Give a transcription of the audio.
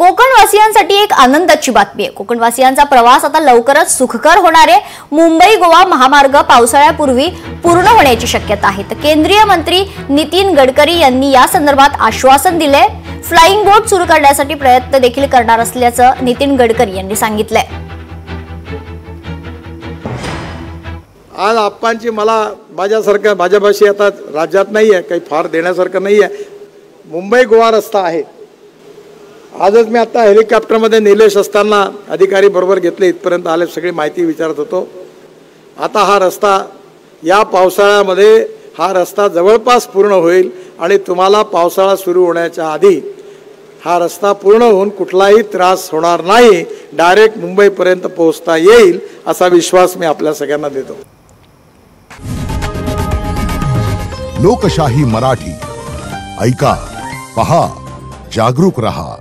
कोकणवासियांसाठी एक आनंदाची बातमी आहे। कोकणवासियांचा प्रवास आता लवकरच सुखकर होणार आहे। मुंबई गोवा महामार्ग पावसाळ्यापूर्वी पूर्ण होण्याची शक्यता आहे। तर केंद्रीय मंत्री नितीन गडकरी यांनी या संदर्भात आश्वासन दिले। फ्लाइंग बोट सुरू करण्यासाठी प्रयत्न देखील करणार असल्याचं नितीन गडकरी यांनी सांगितलंय। आज आप्पांची मला माझ्यासारखं भाजपाशी आता राज्यात नाही आहे, काही फार देण्यासारखं नाही आहे। मुंबई गोवा रस्ता आहे। आजच मी आता हेलिकॉप्टरमध्ये निलेश असताना अधिकारी बरोबर घेतले, इथपर्यंत आले, सगळी माहिती विचारत होतो। आता हा रस्ता या पावसाळ्यामध्ये हा रस्ता जवळपास पूर्ण होईल आणि तुम्हाला पावसाळा सुरू होण्याच्या आधी हा रस्ता पूर्ण होऊन कुठलाही त्रास होणार नाही, डायरेक्ट मुंबईपर्यंत पोहोचता येईल असा विश्वास मी आपल्या सगळ्यांना देतो। लोकशाही मराठी ऐका, पहा, जागरूक रहा।